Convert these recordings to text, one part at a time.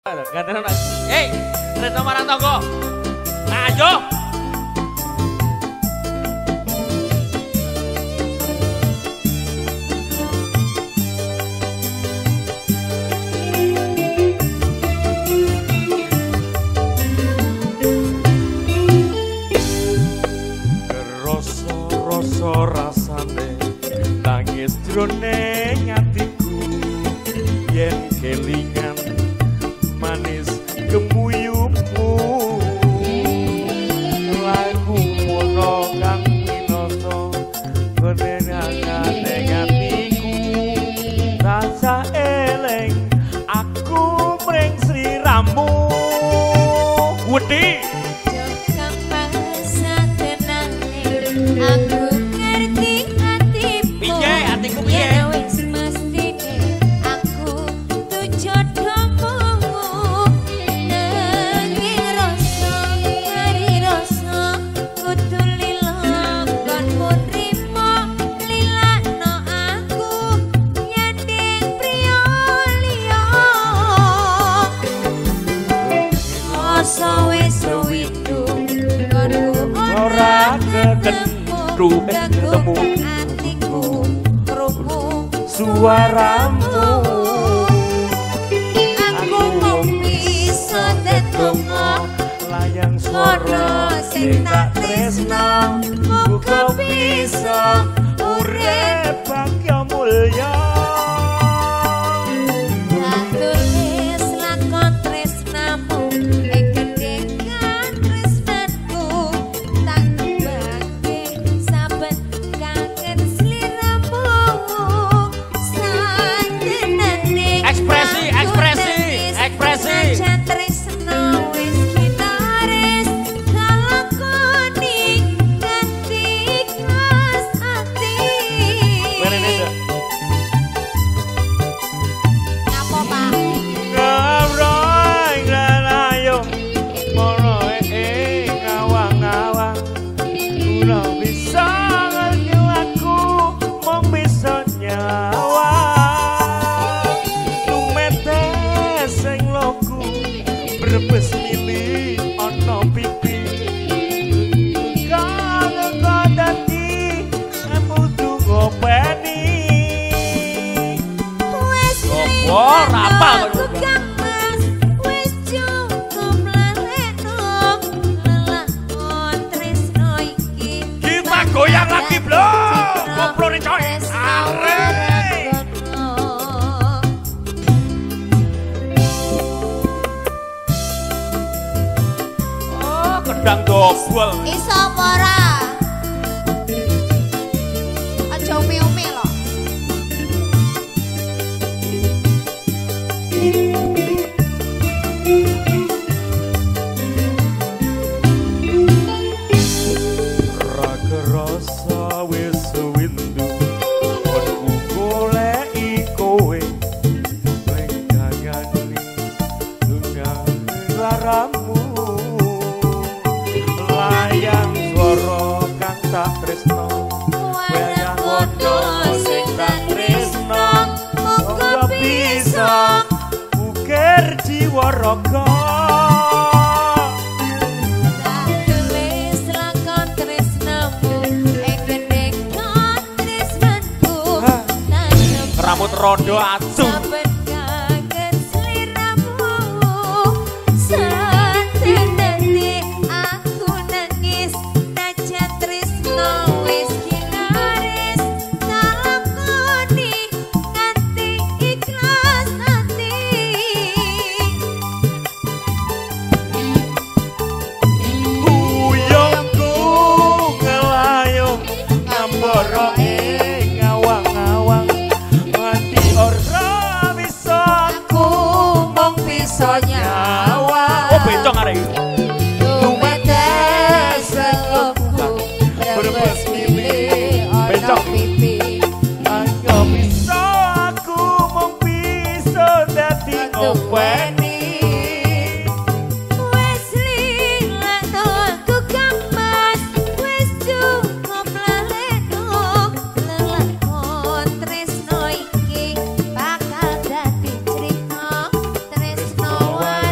Gantian lagi. Hei, Retno Marantoko. Ayo. Rasa rasane nangis jroning atiku yen kelingan manis kemuyumu lagu mono kang minoto benengane atiku rasa eleng aku mring sliramu wedi aku ngerti hatimu piye hatiku piye wis mestine aku tuh jodohmu nanging rasa kari rasa kudu lila kon mutrimo lilakno aku nyanding priya liya rasa wis windu kon ora ketemu hatiku krungu suaramu aku mau bisa tetunggo layang swara sing tak tresno muga bisa urip bagya mulya tulis lakon tresnamu ing gendhengan tresnanku tak bagi saben kangen sliramu sanjenane ekspresi tresno wis kinares kalakoni nganti ikhlas ati ngapa Pak Ngabroy nglayung mono ngawang-ngawang ora bisa ngerti aku mung bisa nyawa tumete sing loku brebes mili ana pipi kangen dadi embudu ngopeni wis apa mas wis cukup laleno lelakon tresno iki kita goyang lagi bro koplo nih coy are oh kendang dobel iso apa ora aja umi-umi lho raga rasa wis windu konku goleki kowe lengangani lungang laramu layang swara kang tak tresno wayang kono sing tak tresno muga bisa ukir jiwa raga tulis lakon tresnamu ing gendhengan tresnanku rambut rondo acuh saben kangen sliramu sanjenane aku nangis najan tresno wis kinares talakoni nganti ikhlas ati uyungku ngelayung ngambara ngawang-ngawang nganti ora bisa aku mung bisa nyawa oh bencong arek tumete selopku berbes mili ana pipi ayo bisa aku mung bisa dadi ngopeni wis lilakno aku gamas wis cukup laleno lelakon tresno iki bakal dadi crita tresno wae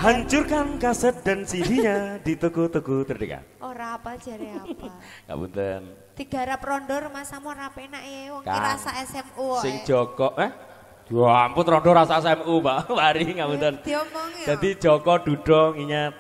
Hancurkan kaset dan CD-nya di toko-toko terdekat. Ora apa jare apa. Ngapunten. Digarap rondo rumah samu ora penak e wong ki Kan. rasa SMU Sing Joko ya ampun rondo rasa SMU, Mbak. Mari ngapunten. Diomongi. Jadi Joko Dudong ingat